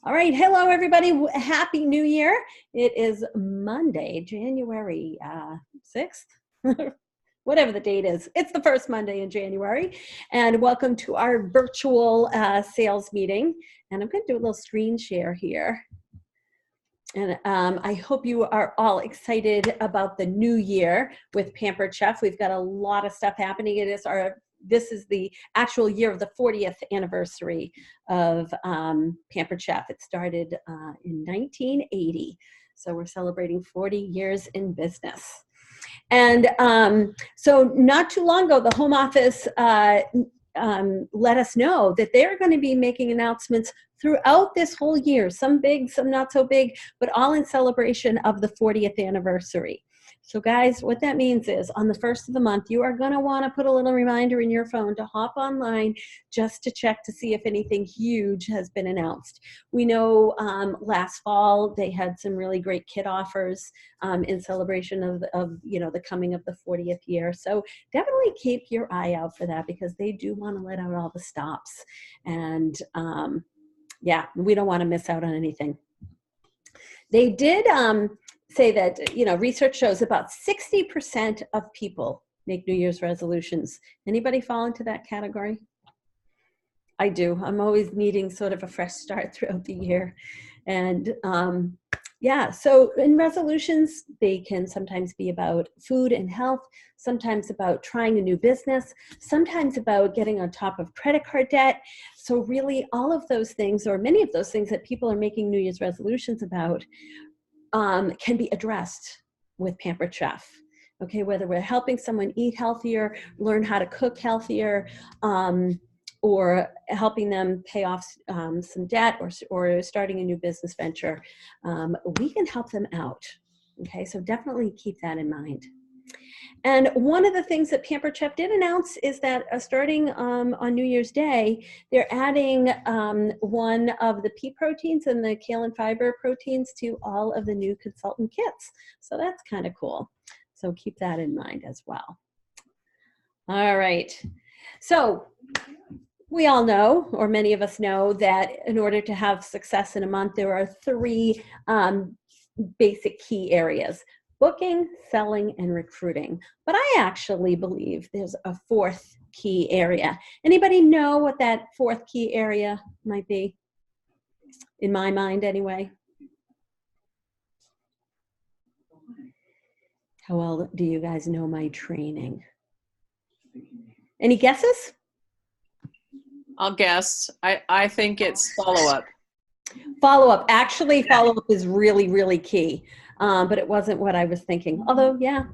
All right. Hello, everybody. Happy New Year. It is Monday, January 6th, whatever the date is. It's the first Monday in January. And welcome to our virtual sales meeting. And I'm going to do a little screen share here. And I hope you are all excited about the new year with Pampered Chef. We've got a lot of stuff happening. This is the actual year of the 40th anniversary of Pampered Chef. It started in 1980. So we're celebrating 40 years in business. And so not too long ago, the Home Office let us know that they're going to be making announcements throughout this whole year, some big, some not so big, but all in celebration of the 40th anniversary. So guys, what that means is on the first of the month, you are going to want to put a little reminder in your phone to hop online just to check to see if anything huge has been announced. We know last fall they had some really great kit offers in celebration of the coming of the 40th year. So definitely keep your eye out for that because they do want to let out all the stops. And yeah, we don't want to miss out on anything. They did say that, research shows about 60% of people make New Year's resolutions. Anybody fall into that category? I do. I'm always needing sort of a fresh start throughout the year. And yeah, so in resolutions, they can sometimes be about food and health, sometimes about trying a new business, sometimes about getting on top of credit card debt. So really all of those things, or many of those things that people are making New Year's resolutions about, can be addressed with Pampered Chef. Okay, whether we're helping someone eat healthier, learn how to cook healthier, or helping them pay off some debt, or starting a new business venture, we can help them out. Okay, so definitely keep that in mind. And one of the things that Pampered Chef did announce is that starting on New Year's Day, they're adding one of the pea proteins and the kale and fiber proteins to all of the new consultant kits. So that's kind of cool. So keep that in mind as well. All right. So we all know, or many of us know, that in order to have success in a month, there are three basic key areas: booking, selling, and recruiting. But I actually believe there's a fourth key area. Anybody know what that fourth key area might be? In my mind, anyway. How well do you guys know my training? Any guesses? I'll guess. I think it's follow-up. Follow-up. Actually, follow-up is really, really key. But it wasn't what I was thinking. Although, yeah,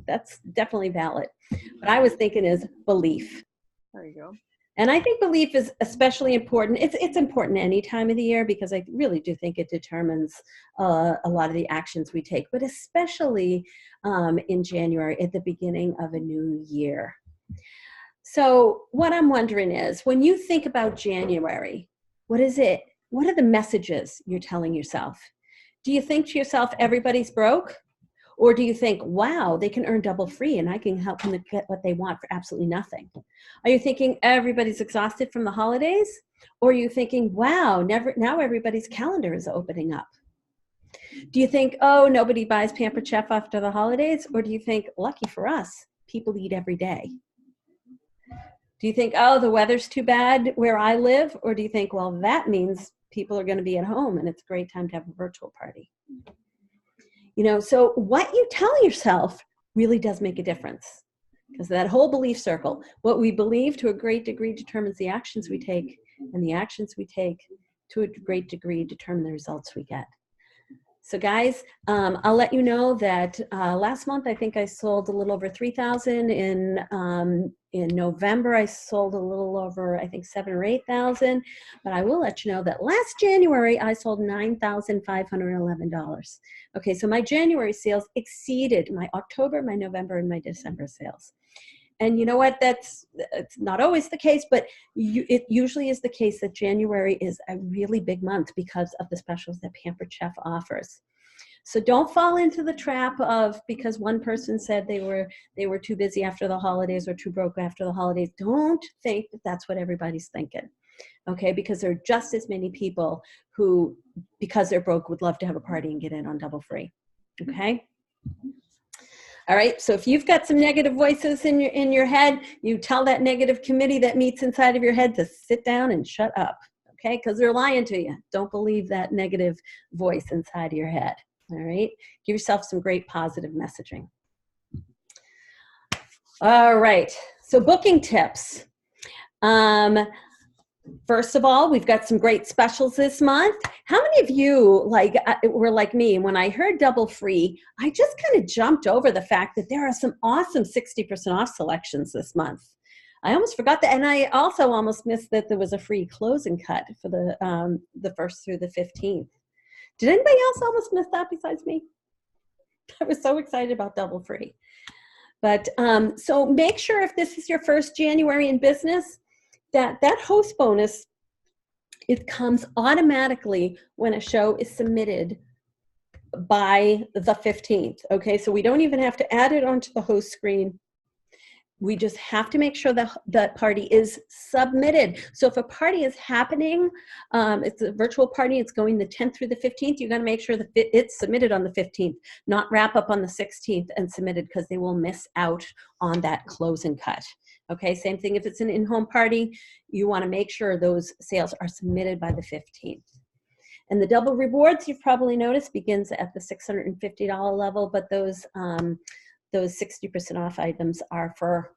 that's definitely valid. What I was thinking is belief. There you go. And I think belief is especially important. It's important any time of the year because I really do think it determines a lot of the actions we take, but especially in January at the beginning of a new year. So what I'm wondering is, when you think about January, what is it? What are the messages you're telling yourself? Do you think to yourself, everybody's broke? Or do you think, wow, they can earn double free and I can help them get what they want for absolutely nothing? Are you thinking everybody's exhausted from the holidays? Or are you thinking, wow, now everybody's calendar is opening up? Do you think, oh, nobody buys Pampered Chef after the holidays? Or do you think, lucky for us, people eat every day? Do you think, oh, the weather's too bad where I live? Or do you think, well, that means people are going to be at home and it's a great time to have a virtual party? So what you tell yourself really does make a difference, because that whole belief circle, what we believe to a great degree determines the actions we take, and the actions we take to a great degree determine the results we get. So guys, I'll let you know that last month I think I sold a little over 3,000. In November I sold a little over, I think, 7,000 or 8,000. But I will let you know that last January I sold $9,511. Okay, so my January sales exceeded my October, my November, and my December sales. And you know what? It's not always the case, but it usually is the case that January is a really big month because of the specials that Pampered Chef offers. So don't fall into the trap of, because one person said they were too busy after the holidays or too broke after the holidays. Don't think that that's what everybody's thinking. Okay, because there are just as many people who, because they're broke, would love to have a party and get in on Double Free. Okay. All right, so if you've got some negative voices in your head, you tell that negative committee that meets inside of your head to sit down and shut up, okay? Because they're lying to you. Don't believe that negative voice inside of your head, all right? Give yourself some great positive messaging. All right, so booking tips. First of all, we've got some great specials this month. How many of you were like me? When I heard Double Free, I just kind of jumped over the fact that there are some awesome 60% off selections this month. I almost forgot that, and I also almost missed that there was a free closing cut for the 1st through the 15th. Did anybody else almost miss that besides me? I was so excited about Double Free. But so make sure if this is your first January in business, that host bonus, it comes automatically when a show is submitted by the 15th. Okay, so we don't even have to add it onto the host screen. We just have to make sure that that party is submitted. So if a party is happening, it's a virtual party, it's going the 10th through the 15th, you got to make sure that it's submitted on the 15th, not wrap up on the 16th and submitted, because they will miss out on that closing cut. Okay, same thing if it's an in-home party, you want to make sure those sales are submitted by the 15th. And the double rewards, you've probably noticed, begins at the $650 level, but those 60% off items are for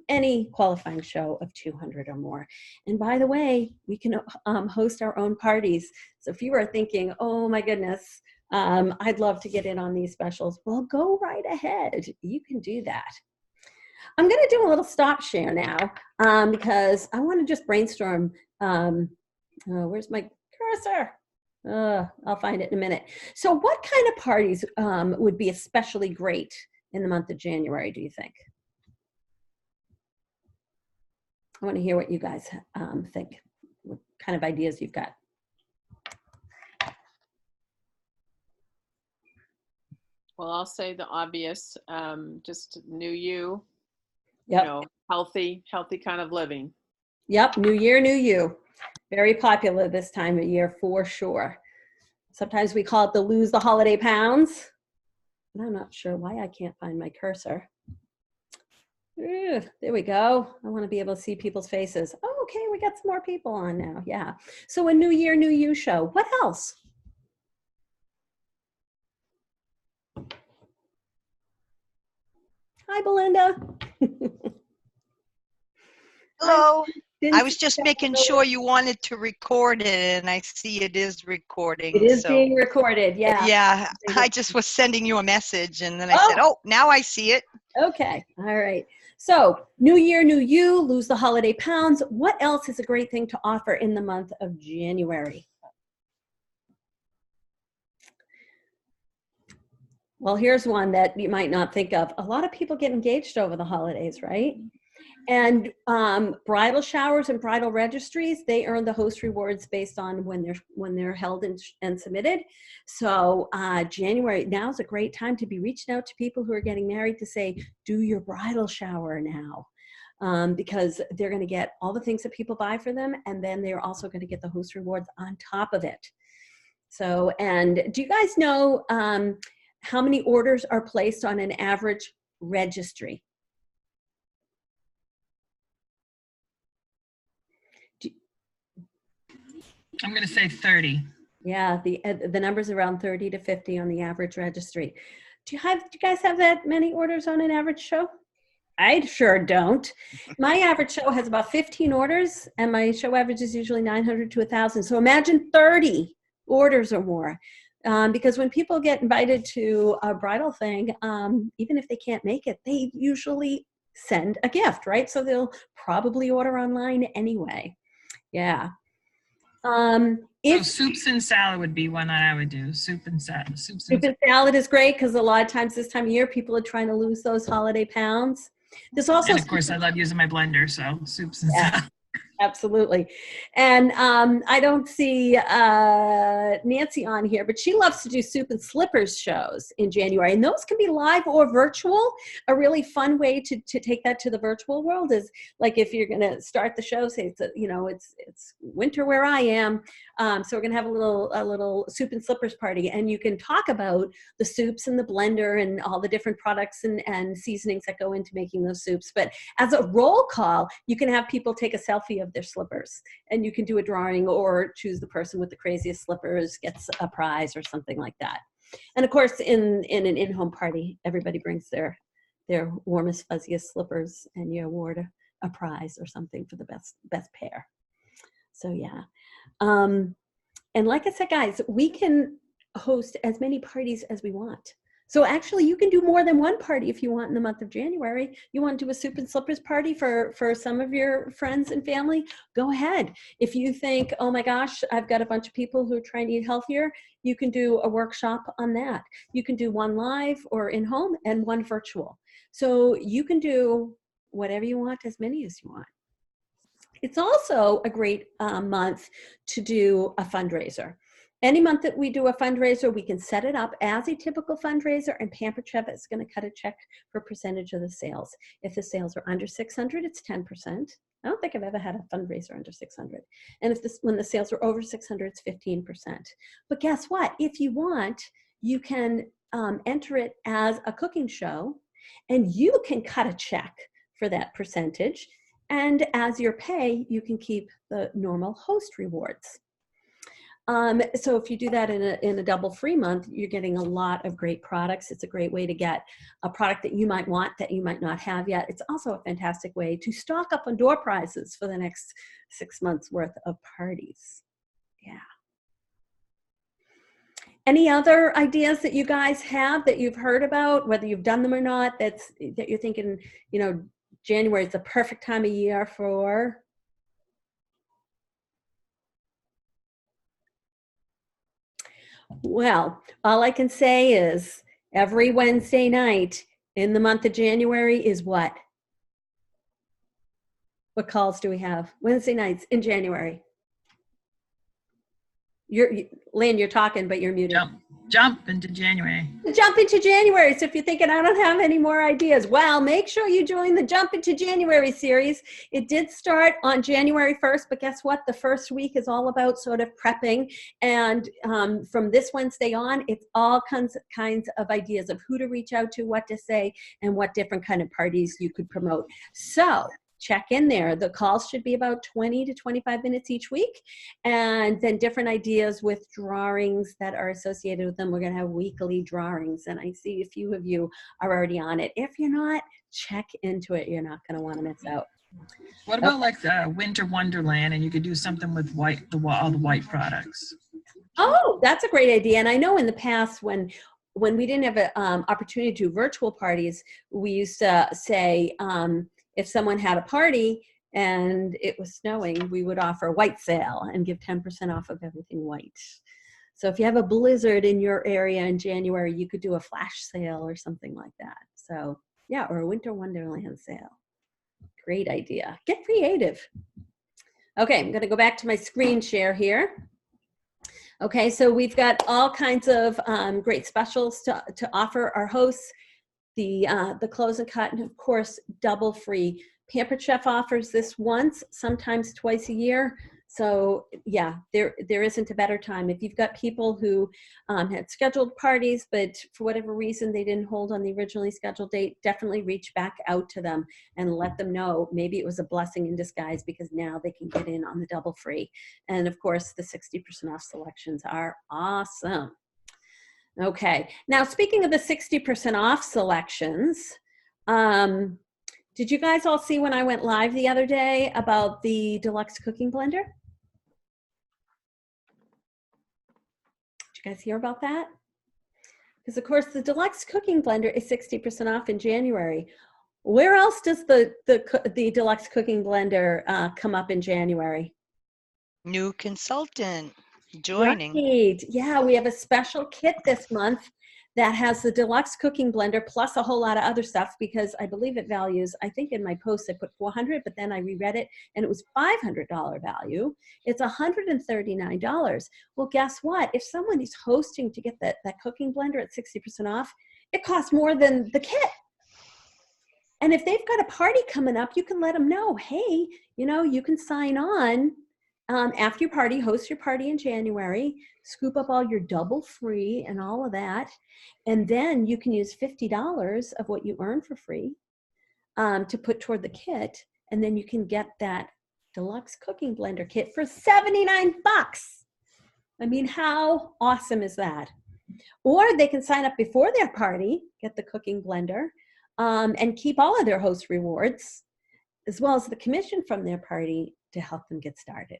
any qualifying show of 200 or more. And by the way, we can host our own parties. So if you are thinking, oh my goodness, I'd love to get in on these specials, well, go right ahead. You can do that. I'm going to do a little stop share now because I want to just brainstorm. Where's my cursor? I'll find it in a minute. So what kind of parties would be especially great in the month of January, do you think? I want to hear what you guys think, what kind of ideas you've got. Well, I'll say the obvious, just new you, Yep. you know, healthy kind of living. Yep, new year, new you. Very popular this time of year for sure. Sometimes we call it the lose the holiday pounds. And I'm not sure why I can't find my cursor. There we go. I want to be able to see people's faces. Oh, okay, we got some more people on now. Yeah. So a new year, new you show. What else? Hi, Belinda. Hello. I was just making sure you wanted to record it, and I see it is recording. It is being recorded, yeah. Yeah, I just was sending you a message, and then I said, oh, now I see it. Okay, all right. So, new year, new you, lose the holiday pounds. What else is a great thing to offer in the month of January? Well, here's one that you might not think of. A lot of people get engaged over the holidays, right? And bridal showers and bridal registries, they earn the host rewards based on when they're held and submitted. So January, now's a great time to be reaching out to people who are getting married to say, do your bridal shower now. Because they're going to get all the things that people buy for them, and then they're also going to get the host rewards on top of it. So, and do you guys know how many orders are placed on an average registry? I'm going to say 30. Yeah, the number's around 30 to 50 on the average registry. Do you guys have that many orders on an average show? I sure don't. My average show has about 15 orders, and my show average is usually 900 to 1,000. So imagine 30 orders or more. Because when people get invited to a bridal thing, even if they can't make it, they usually send a gift, right? So they'll probably order online anyway. Yeah. So soups and salad would be one that I would do. Soup and salad. Soup and salad is great because a lot of times this time of year, people are trying to lose those holiday pounds. There's also, and of course, I love using my blender, so soups and salad. Absolutely. And I don't see Nancy on here, but she loves to do soup and slippers shows in January. And those can be live or virtual. A really fun way to take that to the virtual world is like if you're going to start the show, say it's winter where I am. So we're going to have a little soup and slippers party, and you can talk about the soups and the blender and all the different products and seasonings that go into making those soups. But as a roll call, you can have people take a selfie of their slippers, and you can do a drawing or choose the person with the craziest slippers gets a prize or something like that. And of course, in an in-home party, everybody brings their warmest, fuzziest slippers, and you award a prize or something for the best pair. So yeah. And like I said, guys, we can host as many parties as we want. So actually, you can do more than one party if you want in the month of January. You want to do a soup and slippers party for some of your friends and family? Go ahead. If you think, oh my gosh, I've got a bunch of people who are trying to eat healthier, you can do a workshop on that. You can do one live or in home and one virtual. So you can do whatever you want, as many as you want. It's also a great month to do a fundraiser. Any month that we do a fundraiser, we can set it up as a typical fundraiser, and Pampered Chef is going to cut a check for a percentage of the sales. If the sales are under 600, it's 10%. I don't think I've ever had a fundraiser under 600. And when the sales are over 600, it's 15%. But guess what? If you want, you can enter it as a cooking show, and you can cut a check for that percentage. And as your pay, you can keep the normal host rewards. So if you do that in a double free month, you're getting a lot of great products. It's a great way to get a product that you might want that you might not have yet. It's also a fantastic way to stock up on door prizes for the next 6 months worth of parties. Yeah. Any other ideas that you guys have that you've heard about, whether you've done them or not, that you're thinking, January is the perfect time of year for? Well, all I can say is every Wednesday night in the month of January is what? What calls do we have? Wednesday nights in January. Lynn, you're talking, but you're muted. Jump into January. Jump into January. So if you're thinking, I don't have any more ideas, well, make sure you join the Jump into January series. It did start on January 1st, but guess what? The first week is all about sort of prepping. And from this Wednesday on, it's all kinds of ideas of who to reach out to, what to say, and what different kind of parties you could promote. So check in there. The calls should be about 20 to 25 minutes each week, and then different ideas with drawings that are associated with them. We're going to have weekly drawings, and I see a few of you are already on it. If you're not, check into it. You're not going to want to miss out. What about like the Winter Wonderland, and you could do something with all the white products? Oh, that's a great idea. And I know in the past when we didn't have an opportunity to do virtual parties, we used to say, if someone had a party and it was snowing, we would offer a white sale and give 10% off of everything white. So if you have a blizzard in your area in January, you could do a flash sale or something like that. So yeah, or a Winter Wonderland sale. Great idea. Get creative. Okay, I'm going to go back to my screen share here. Okay, so we've got all kinds of great specials to offer our hosts. The close and cut, and of course, double free. Pampered Chef offers this once, sometimes twice a year. So yeah, there isn't a better time. If you've got people who had scheduled parties, but for whatever reason they didn't hold on the originally scheduled date, definitely reach back out to them and let them know maybe it was a blessing in disguise, because now they can get in on the double free. And of course, the 60% off selections are awesome. Okay, now speaking of the 60% off selections, did you guys all see when I went live the other day about the Deluxe Cooking Blender? Did you guys hear about that? Because of course the Deluxe Cooking Blender is 60% off in January. Where else does the Deluxe Cooking Blender come up in January? New consultant joining. Right. Yeah, we have a special kit this month that has the deluxe cooking blender plus a whole lot of other stuff, because I believe it values, I think in my post I put $400, but then I reread it and it was $500 value. It's $139. Well, guess what? If someone is hosting to get that cooking blender at 60% off, it costs more than the kit. And if they've got a party coming up, you can let them know, hey, you know, you can sign on after your party, host your party in January, scoop up all your double free and all of that. And then you can use $50 of what you earn for free to put toward the kit. And then you can get that deluxe cooking blender kit for $79. I mean, how awesome is that? Or they can sign up before their party, get the cooking blender, and keep all of their host rewards, as well as the commission from their party to help them get started.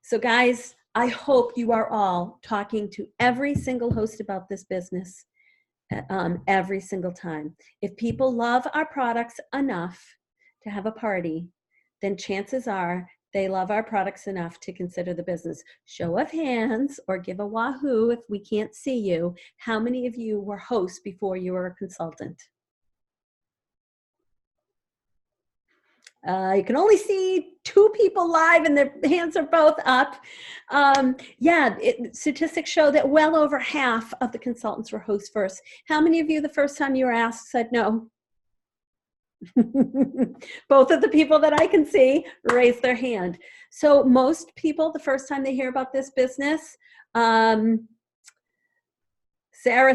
So guys, I hope you are all talking to every single host about this business every single time. If people love our products enough to have a party, then chances are they love our products enough to consider the business. Show of hands or give a wahoo if we can't see you. How many of you were hosts before you were a consultant? You can only see 2 people live and their hands are both up. Statistics show that well over half of the consultants were hosts first. How many of you the first time you were asked said no? Both of the people that I can see raised their hand. So most people, the first time they hear about this business, Sarah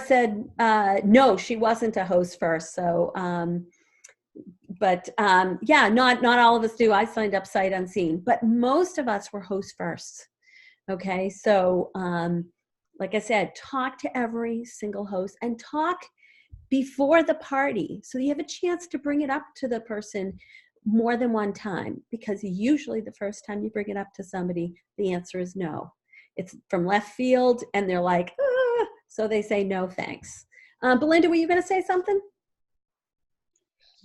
said no, she wasn't a host first. So not all of us do. I signed up sight unseen, but most of us were host first. Okay, so like I said, talk to every single host and talk before the party so you have a chance to bring it up to the person more than one time, because usually the first time you bring it up to somebody, the answer is no. It's from left field and they're like, ah, so they say no thanks. Belinda, were you going to say something?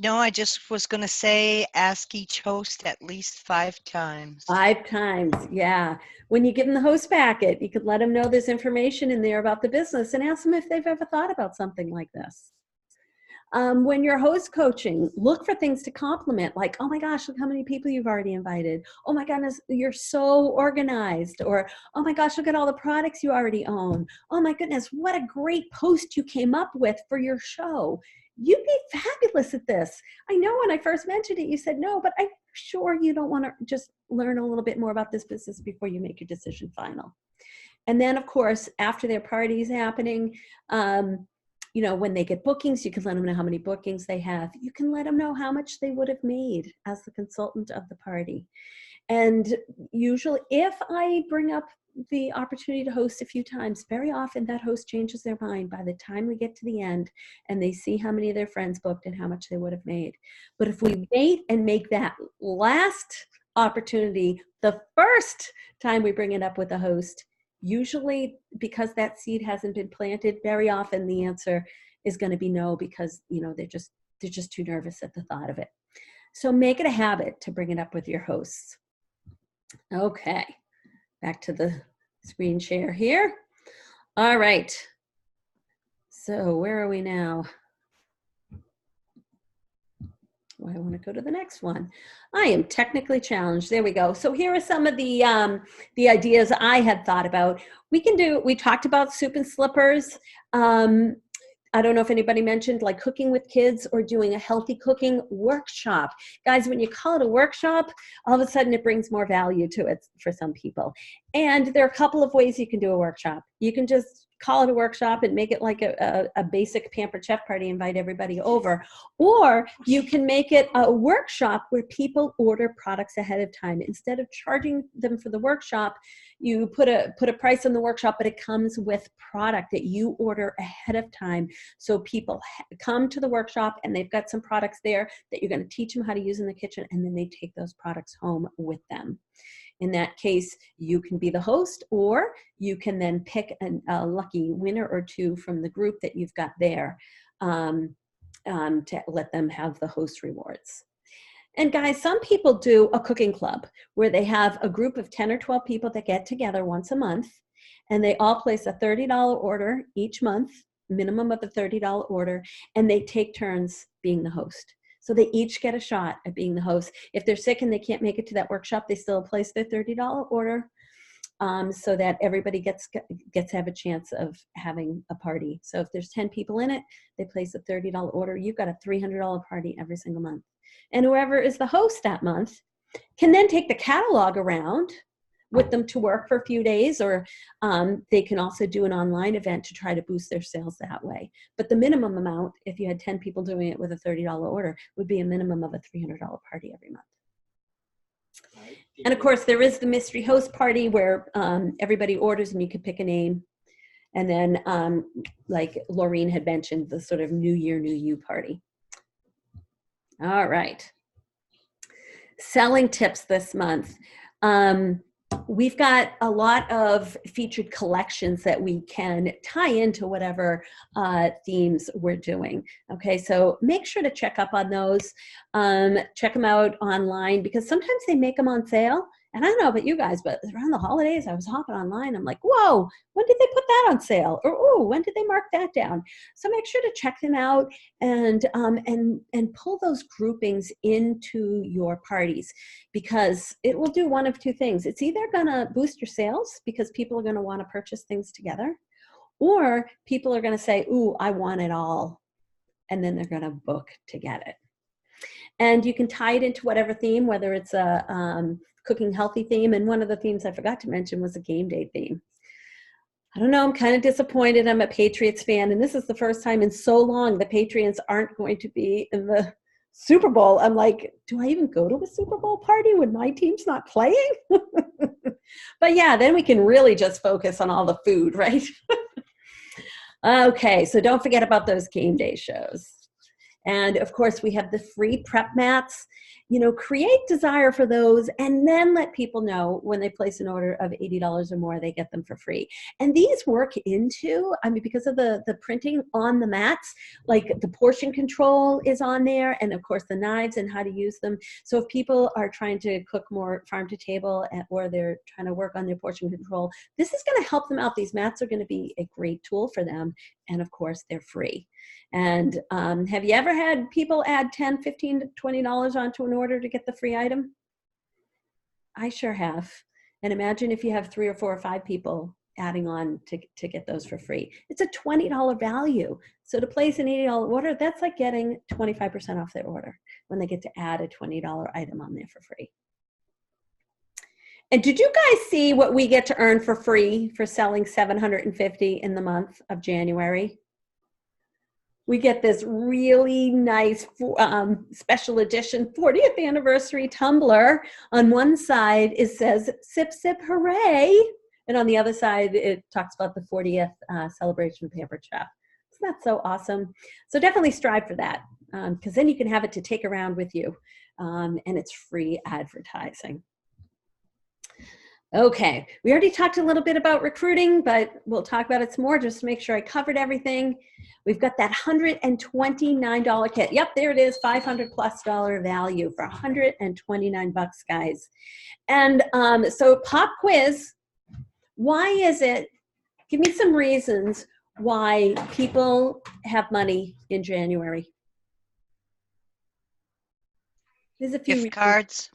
No, I just was going to say, ask each host at least 5 times. 5 times, yeah. When you give them the host packet, you could let them know there's information in there about the business and ask them if they've ever thought about something like this. When you're host coaching, look for things to compliment, like, oh my gosh, look how many people you've already invited. Oh my goodness, you're so organized. Or, oh my gosh, look at all the products you already own. Oh my goodness, what a great post you came up with for your show. You'd be fabulous at this. I know when I first mentioned it, you said no, but I'm sure you don't want to just learn a little bit more about this business before you make your decision final. And then, of course, after their party is happening, when they get bookings, you can let them know how many bookings they have. You can let them know how much they would have made as the consultant of the party. And usually, if I bring up the opportunity to host a few times, very often that host changes their mind by the time we get to the end and they see how many of their friends booked and how much they would have made. But if we wait and make that last opportunity the first time we bring it up with a host, usually because that seed hasn't been planted, very often the answer is going to be no, because they're just too nervous at the thought of it. So make it a habit to bring it up with your hosts. Okay. Back to the screen share here. All right. So where are we now? I want to go to the next one. I am technically challenged. There we go. So here are some of the ideas I had thought about. We talked about soup and slippers. I don't know if anybody mentioned like cooking with kids or doing a healthy cooking workshop. Guys, when you call it a workshop, all of a sudden it brings more value to it for some people. And there are a couple of ways you can do a workshop. You can just call it a workshop and make it like a basic Pampered Chef party, invite everybody over. Or you can make it a workshop where people order products ahead of time. Instead of charging them for the workshop, you put a price on the workshop, but it comes with product that you order ahead of time. So people come to the workshop and they've got some products there that you're going to teach them how to use in the kitchen, and then they take those products home with them. In that case, you can be the host, or you can then pick a lucky winner or two from the group that you've got there to let them have the host rewards. And guys, some people do a cooking club where they have a group of 10 or 12 people that get together once a month, and they all place a $30 order each month, minimum of a $30 order, and they take turns being the host. So they each get a shot at being the host. If they're sick and they can't make it to that workshop, they still place their $30 order, so that everybody gets to have a chance of having a party. So if there's 10 people in it, they place a $30 order. You've got a $300 party every single month. And whoever is the host that month can then take the catalog around with them to work for a few days, or they can also do an online event to try to boost their sales that way. But the minimum amount, if you had 10 people doing it with a $30 order, would be a minimum of a $300 party every month. And of course, there is the mystery host party where everybody orders and you can pick a name. And then, like Laureen had mentioned, the sort of New Year, New You party. All right. Selling tips this month. We've got a lot of featured collections that we can tie into whatever themes we're doing. Okay, so make sure to check up on those. Check them out online, because sometimes they make them on sale. And I don't know about you guys, but around the holidays, I was hopping online. I'm like, whoa, when did they put that on sale? Or, oh, when did they mark that down? So make sure to check them out and pull those groupings into your parties, because it will do one of two things. It's either going to boost your sales because people are going to want to purchase things together, or people are going to say, ooh, I want it all. And then they're going to book to get it. And you can tie it into whatever theme, whether it's a cooking healthy theme. And one of the themes I forgot to mention was a game day theme. I don't know, I'm kind of disappointed. I'm a Patriots fan, and this is the first time in so long the Patriots aren't going to be in the Super Bowl. I'm like, do I even go to a Super Bowl party when my team's not playing? But yeah, then we can really just focus on all the food, right? Okay, so don't forget about those game day shows. And of course, we have the free prep mats. You know, create desire for those, and then let people know when they place an order of $80 or more, they get them for free. And these work into, I mean, because of the printing on the mats, like the portion control is on there, and of course the knives and how to use them. So if people are trying to cook more farm to table, or they're trying to work on their portion control, this is going to help them out. These mats are going to be a great tool for them. And of course, they're free. And have you ever had people add $10, $15, $20 onto an order to get the free item? I sure have. And imagine if you have 3 or 4 or 5 people adding on to get those for free. It's a $20 value. So to place an $80 order, that's like getting 25% off their order when they get to add a $20 item on there for free. And did you guys see what we get to earn for free for selling 750 in the month of January? We get this really nice special edition 40th anniversary tumbler. On one side, it says, sip, sip, hooray. And on the other side, it talks about the 40th celebration of Pampered Chef. Isn't that so awesome? So definitely strive for that, because then you can have it to take around with you, and it's free advertising. Okay, we already talked a little bit about recruiting, but we'll talk about it some more just to make sure I covered everything. We've got that $129 kit. Yep, there it is, $500+ value for $129, guys. And so pop quiz, why is it, give me some reasons why people have money in January. There's a few Gift cards.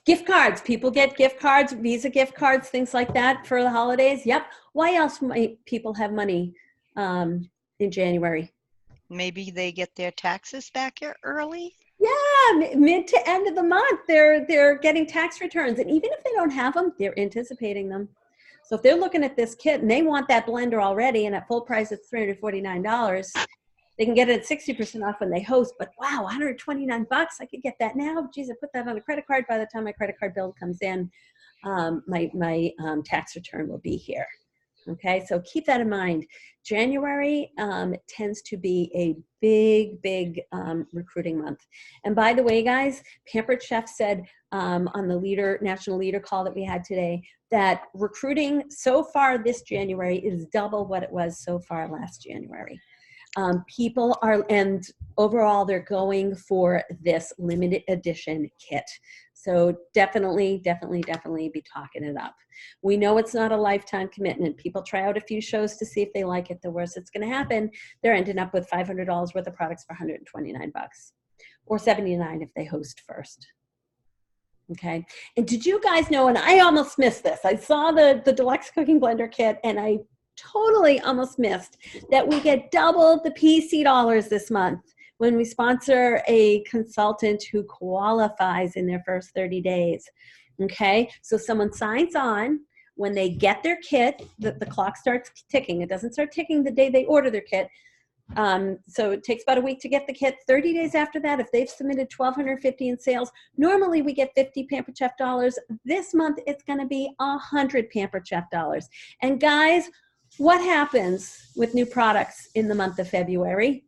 Gift cards. People get gift cards, Visa gift cards, things like that for the holidays. Yep. Why else might people have money in January? Maybe they get their taxes back here early. Yeah, mid to end of the month, they're getting tax returns. And even if they don't have them, they're anticipating them. So if they're looking at this kit and they want that blender already, and at full price it's $349, they can get it at 60% off when they host, but wow, $129, I could get that now. Geez, I put that on a credit card. By the time my credit card bill comes in, my tax return will be here. Okay, so keep that in mind. January tends to be a big recruiting month. And by the way, guys, Pampered Chef said on the national leader call that we had today that recruiting so far this January is double what it was so far last January. People are, and overall, they're going for this limited edition kit. So definitely be talking it up. We know it's not a lifetime commitment. People try out a few shows to see if they like it. The worst that's going to happen, they're ending up with $500 worth of products for $129 or $79 if they host first. Okay. And did you guys know, and I almost missed this, I saw the deluxe cooking blender kit and I totally almost missed that we get double the PC dollars this month when we sponsor a consultant who qualifies in their first 30 days. Okay. So someone signs on when they get their kit, the clock starts ticking. It doesn't start ticking the day they order their kit. So it takes about a week to get the kit. 30 days after that, if they've submitted $1,250 in sales, normally we get 50 Pampered Chef dollars. This month, it's going to be 100 Pampered Chef dollars. And guys, what happens with new products in the month of February?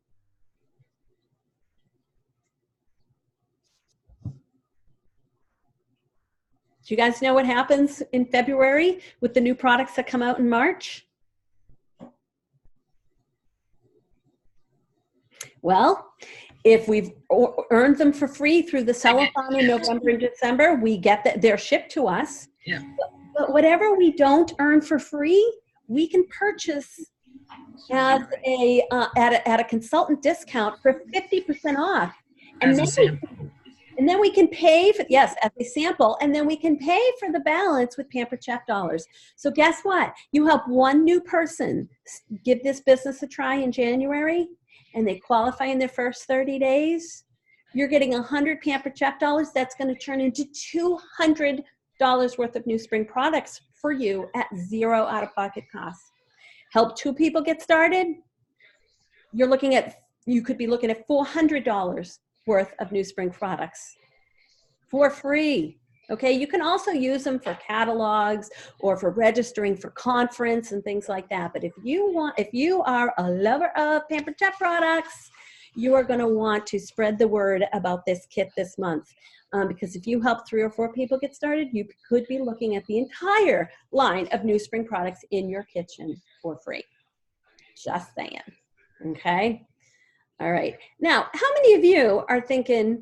Do you guys know what happens in February with the new products that come out in March? Well, if we've earned them for free through the sell-a-thon in November and December, we get that they're shipped to us. Yeah. But whatever we don't earn for free, we can purchase as at a consultant discount for 50% off. And then we can pay for, yes, as a sample, and then we can pay for the balance with Pampered Chef dollars. So guess what? You help one new person give this business a try in January, and they qualify in their first 30 days, you're getting 100 Pampered Chef dollars. That's going to turn into $200 worth of new spring products for you at zero out-of-pocket costs. Help two people get started, you could be looking at $400 worth of new spring products for free. Okay, you can also use them for catalogs or for registering for conference and things like that. But if you are a lover of Pampered Chef products, you are going to want to spread the word about this kit this month. Because if you help 3 or 4 people get started, you could be looking at the entire line of new spring products in your kitchen for free. Just saying. Okay. All right. Now, how many of you are thinking,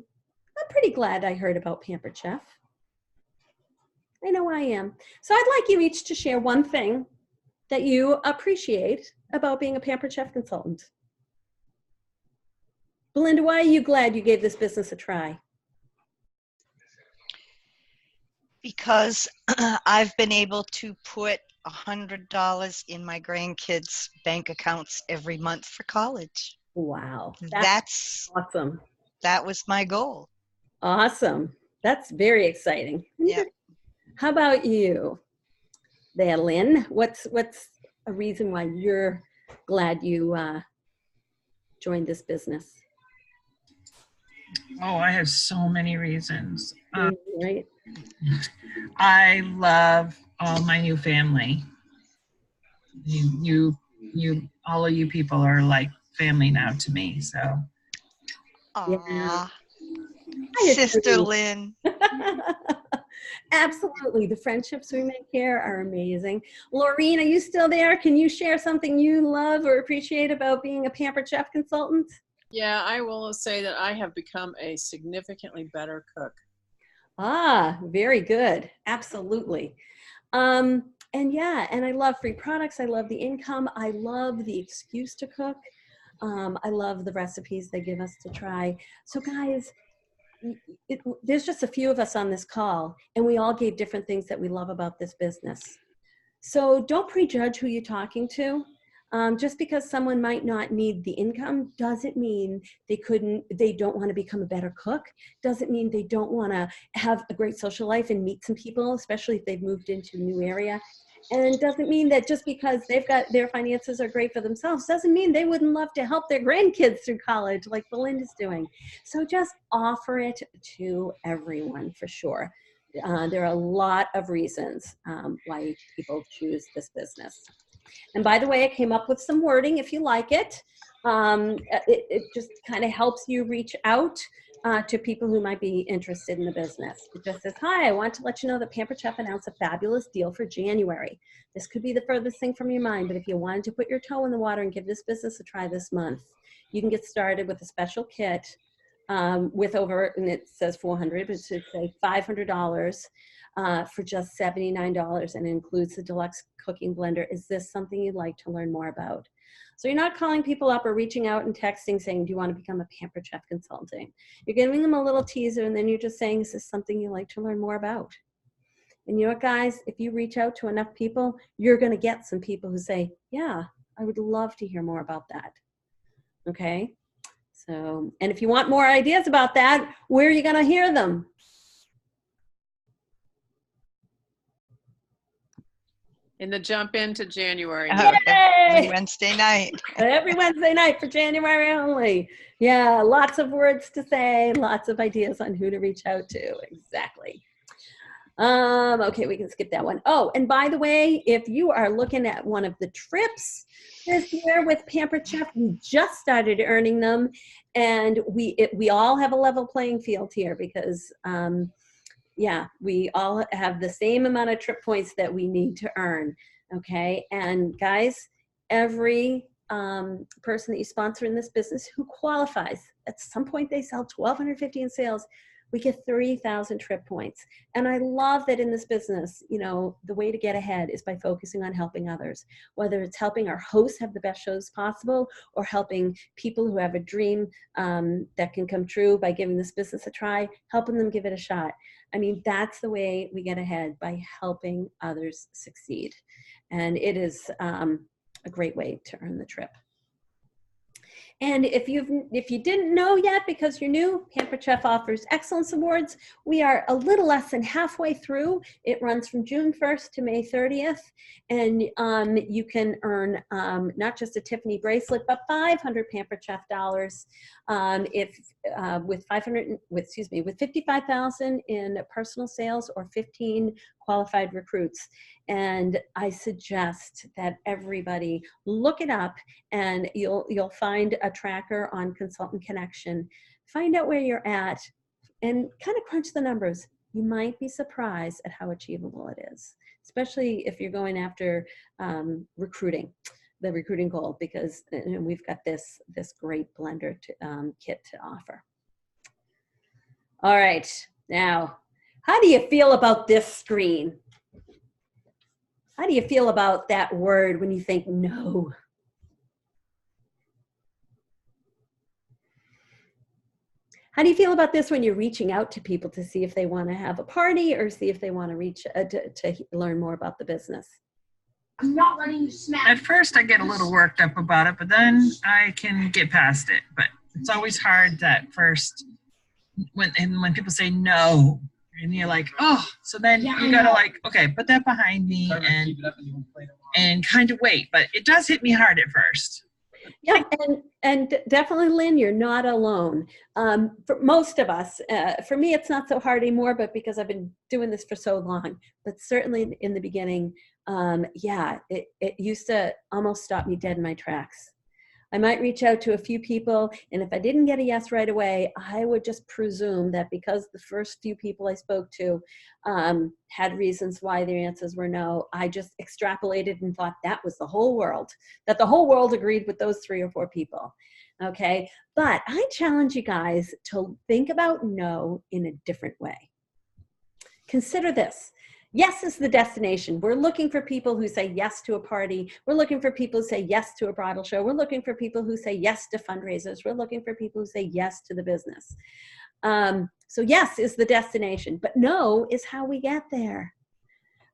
I'm pretty glad I heard about Pampered Chef? I know I am. So I'd like you each to share one thing that you appreciate about being a Pampered Chef consultant. Belinda, why are you glad you gave this business a try? Because I've been able to put $100 in my grandkids' bank accounts every month for college. Wow. That's awesome. That was my goal. Awesome. That's very exciting. Yeah. How about you there, Lynn? What's a reason why you're glad you joined this business? Oh, I have so many reasons. Right. I love all my new family. You, all of you people are like family now to me. So. Aww. Yeah. Sister Lynn. Absolutely. The friendships we make here are amazing. Laureen, are you still there? Can you share something you love or appreciate about being a Pampered Chef consultant? Yeah, I will say that I have become a significantly better cook. Ah, very good. Absolutely. And yeah, and I love free products. I love the income. I love the excuse to cook. I love the recipes they give us to try. So guys, there's just a few of us on this call, and we all gave different things that we love about this business. So don't prejudge who you're talking to. Just because someone might not need the income doesn't mean they don't want to become a better cook. Doesn't mean they don't want to have a great social life and meet some people, especially if they've moved into a new area. And doesn't mean that just because they've got their finances are great for themselves, doesn't mean they wouldn't love to help their grandkids through college like Belinda's doing. So just offer it to everyone for sure. There are a lot of reasons why people choose this business. And by the way, I came up with some wording if you like it. It just kind of helps you reach out to people who might be interested in the business. It just says, hi, I want to let you know that Pampered Chef announced a fabulous deal for January. This could be the furthest thing from your mind, but if you wanted to put your toe in the water and give this business a try this month, you can get started with a special kit with over, and it says 400, but it should say $500 for just $79, and it includes the deluxe cooking blender. Is this something you'd like to learn more about? So you're not calling people up or reaching out and texting saying, do you want to become a Pampered Chef consultant? You're giving them a little teaser, and then you're just saying, is this something you'd like to learn more about? And you know what, guys? If you reach out to enough people, you're going to get some people who say, yeah, I would love to hear more about that. Okay? So, and if you want more ideas about that, where are you going to hear them? In the jump into January. Every Wednesday night. Every Wednesday night for January only. Yeah, lots of words to say, lots of ideas on who to reach out to. Exactly. Okay, we can skip that one. Oh, and by the way, if you are looking at one of the trips this year with Pampered Chef, we just started earning them, and we all have a level playing field here because yeah, we all have the same amount of trip points that we need to earn. Okay, and guys, every person that you sponsor in this business who qualifies, at some point they sell $1,250 in sales, we get 3,000 trip points. And I love that in this business, you know, the way to get ahead is by focusing on helping others, whether it's helping our hosts have the best shows possible or helping people who have a dream that can come true by giving this business a try, helping them give it a shot. I mean, that's the way we get ahead, by helping others succeed. And it is a great way to earn the trip. And if you didn't know yet because you're new, Pampered Chef offers Excellence Awards. We are a little less than halfway through. It runs from June 1st to May 30th. And you can earn not just a Tiffany bracelet, but 500 Pampered Chef dollars with 55,000 in personal sales or 15 qualified recruits. And I suggest that everybody look it up, and you'll find a tracker on Consultant Connection. Find out where you're at and kind of crunch the numbers. You might be surprised at how achievable it is, especially if you're going after recruiting, the recruiting goal, because we've got this great blender kit to offer. All right, now, how do you feel about this screen? How do you feel about that word when you think no? How do you feel about this when you're reaching out to people to see if they want to have a party or see if they want to reach to learn more about the business? I'm not letting you smack. At first, I get a little worked up about it, but then I can get past it. But it's always hard that first when people say no. And you're like, oh, so then you gotta like, okay, put that behind me and kind of wait. But it does hit me hard at first. Yeah, and definitely, Lynn, you're not alone. For most of us, for me, it's not so hard anymore, but because I've been doing this for so long. But certainly in the beginning, yeah, it used to almost stop me dead in my tracks. I might reach out to a few people, and if I didn't get a yes right away, I would just presume that because the first few people I spoke to had reasons why their answers were no, I just extrapolated and thought that was the whole world, that the whole world agreed with those 3 or 4 people, okay? But I challenge you guys to think about no in a different way. Consider this. Yes is the destination. We're looking for people who say yes to a party. We're looking for people who say yes to a bridal show. We're looking for people who say yes to fundraisers. We're looking for people who say yes to the business. So yes is the destination, but no is how we get there.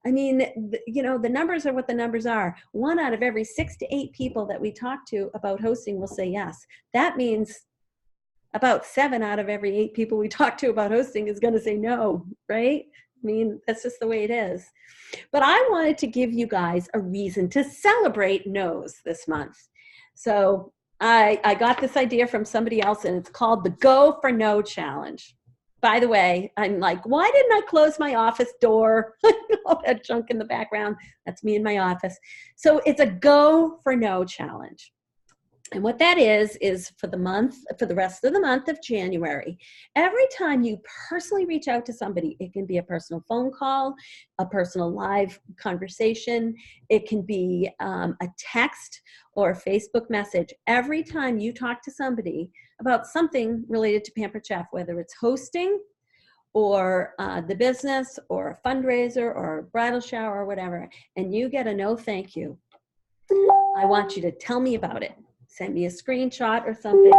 I mean, you know, the numbers are what the numbers are. 1 out of every 6 to 8 people that we talk to about hosting will say yes. That means about 7 out of every 8 people we talk to about hosting is going to say no, right? I mean, that's just the way it is. But I wanted to give you guys a reason to celebrate no's this month. So I got this idea from somebody else, and it's called the Go for No Challenge. By the way, I'm like, why didn't I close my office door? All that junk in the background. That's me in my office. So it's a Go for No Challenge. And what that is for the rest of the month of January, every time you personally reach out to somebody, it can be a personal phone call, a personal live conversation, it can be a text or a Facebook message. Every time you talk to somebody about something related to Pampered Chef, whether it's hosting or the business or a fundraiser or a bridal shower or whatever, and you get a no thank you, I want you to tell me about it. Send me a screenshot or something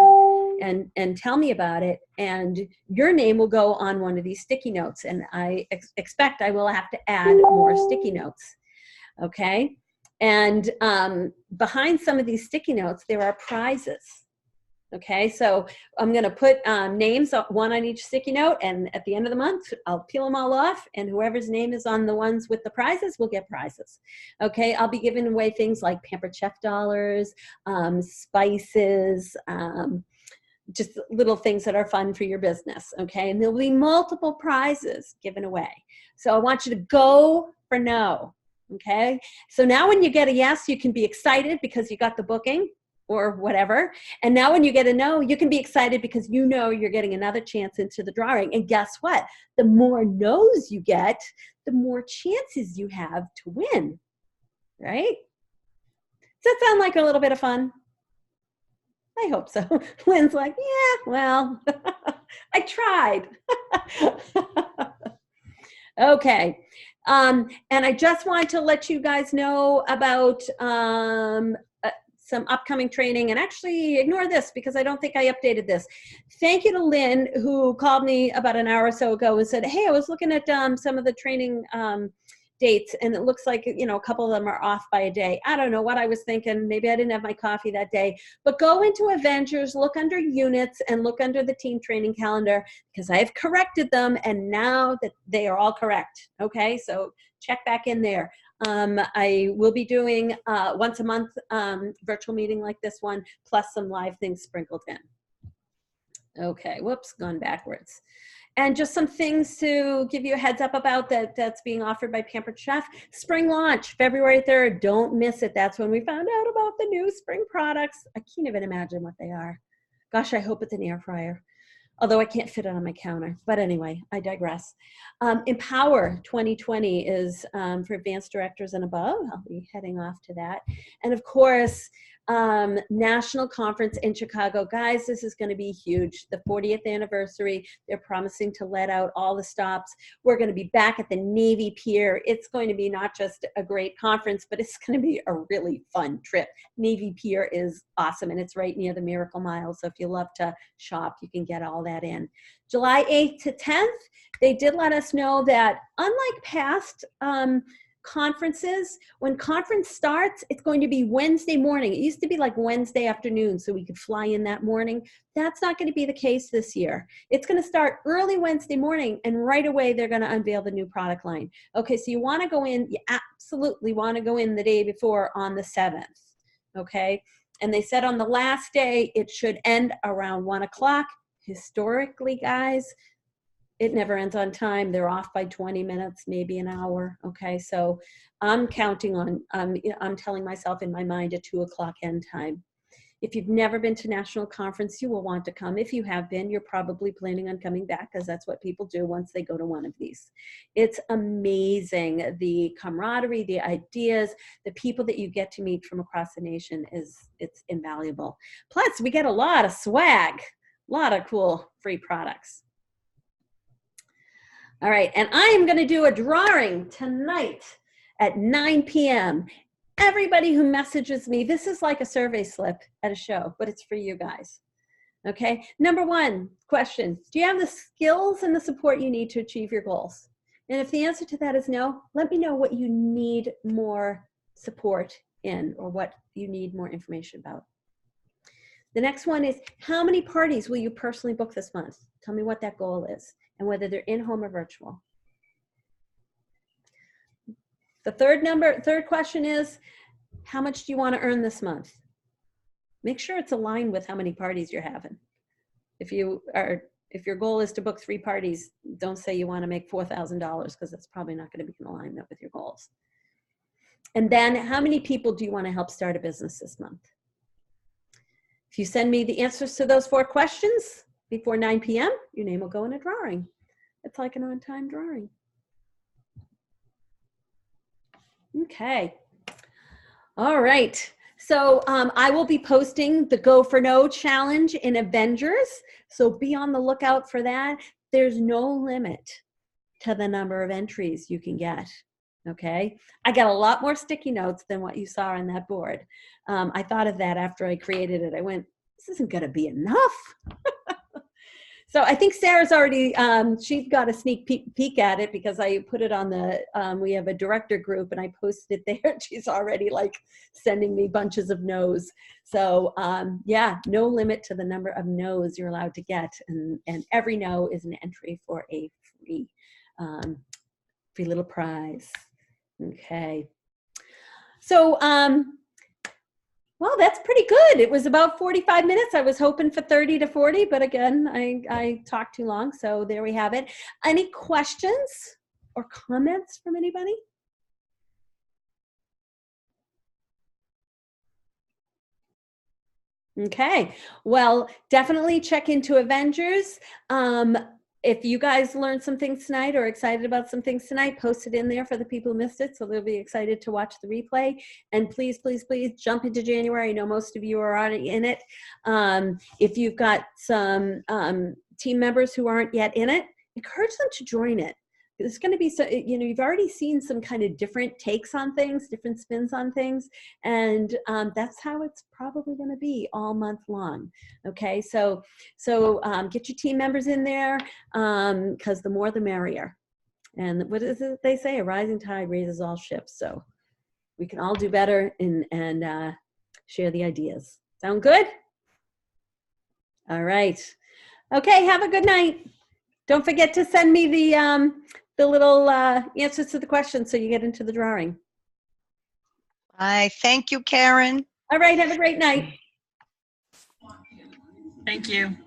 and tell me about it. And your name will go on one of these sticky notes. And I expect I will have to add more sticky notes. Okay. And behind some of these sticky notes, there are prizes. Okay, so I'm going to put names, one on each sticky note, and at the end of the month, I'll peel them all off, and whoever's name is on the ones with the prizes will get prizes. Okay, I'll be giving away things like Pampered Chef dollars, spices, just little things that are fun for your business. Okay, and there'll be multiple prizes given away. So I want you to go for no. Okay, so now when you get a yes, you can be excited because you got the booking or whatever. And now when you get a no, you can be excited because you know you're getting another chance into the drawing. And guess what? The more no's you get, the more chances you have to win, right? Does that sound like a little bit of fun? I hope so. Lynn's like, yeah, well, I tried. Okay. And I just wanted to let you guys know about some upcoming training, and actually ignore this because I don't think I updated this. Thank you to Lynn, who called me about an hour or so ago and said, hey, I was looking at some of the training dates, and it looks like, you know, a couple of them are off by a day. I don't know what I was thinking. Maybe I didn't have my coffee that day. But go into Avengers, look under units, and look under the team training calendar, because I have corrected them, and now that they are all correct. Okay, so check back in there. I will be doing once a month virtual meeting like this one, plus some live things sprinkled in. Okay, whoops, gone backwards. And just some things to give you a heads up about that's being offered by Pampered Chef. Spring launch, February 3rd. Don't miss it. That's when we found out about the new spring products. I can't even imagine what they are. Gosh, I hope it's an air fryer. Although I can't fit it on my counter. But anyway, I digress. Empower 2020 is for advanced directors and above. I'll be heading off to that. And of course, national conference in Chicago. Guys, this is going to be huge. The 40th anniversary. They're promising to let out all the stops. We're going to be back at the Navy Pier. It's going to be not just a great conference, but it's going to be a really fun trip. Navy Pier is awesome, and it's right near the Miracle Mile. So if you love to shop, you can get all that in. July 8th to 10th, they did let us know that unlike past conferences, when conference starts, it's going to be Wednesday morning. It used to be like Wednesday afternoon, so we could fly in that morning. That's not going to be the case this year. It's going to start early Wednesday morning, and right away they're going to unveil the new product line. Okay, so you want to go in, you absolutely want to go in the day before on the 7th. Okay, and they said on the last day it should end around 1 o'clock. Historically, guys, it never ends on time. They're off by 20 minutes, maybe an hour. Okay, so I'm counting on, I'm telling myself in my mind a 2 o'clock end time. If you've never been to national conference, you will want to come. If you have been, you're probably planning on coming back, because that's what people do once they go to one of these. It's amazing. The camaraderie, the ideas, the people that you get to meet from across the nation it's invaluable. Plus, we get a lot of swag, a lot of cool free products. All right, and I am going to do a drawing tonight at 9 p.m. Everybody who messages me, this is like a survey slip at a show, but it's for you guys. Okay, number one question, do you have the skills and the support you need to achieve your goals? And if the answer to that is no, let me know what you need more support in, or what you need more information about. The next one is, how many parties will you personally book this month? Tell me what that goal is, and whether they're in-home or virtual. The third question is, how much do you want to earn this month? Make sure it's aligned with how many parties you're having. If your goal is to book 3 parties, don't say you want to make $4,000, because that's probably not going to be in alignment with your goals. And then, how many people do you want to help start a business this month? If you send me the answers to those 4 questions before 9 p.m., your name will go in a drawing. It's like an on-time drawing. Okay. All right. So I will be posting the Go for No challenge in Avengers. So be on the lookout for that. There's no limit to the number of entries you can get. Okay. I got a lot more sticky notes than what you saw on that board. I thought of that after I created it. I went, this isn't going to be enough. So I think Sarah's already, she's got a sneak peek at it because I put it on the, we have a director group and I posted it there. She's already like sending me bunches of no's. So yeah, no limit to the number of no's you're allowed to get. And every no is an entry for a free little prize. Okay. So, well, that's pretty good. It was about 45 minutes. I was hoping for 30 to 40, but again, I talked too long. So there we have it. Any questions or comments from anybody? Okay. Well, definitely check into Avengers. If you guys learned some things tonight or excited about some things tonight, post it in there for the people who missed it, so they'll be excited to watch the replay. And please, please, please jump into January. I know most of you are already in it. If you've got some team members who aren't yet in it, encourage them to join it. It's going to be so, you know, you've already seen some kind of different takes on things, different spins on things, and that's how it's probably going to be all month long. Okay, so get your team members in there because the more the merrier. And what is it they say? A rising tide raises all ships. So we can all do better and share the ideas. Sound good? All right. Okay. Have a good night. Don't forget to send me the little answers to the questions so you get into the drawing. I thank you, Karen. All right, have a great night. Thank you.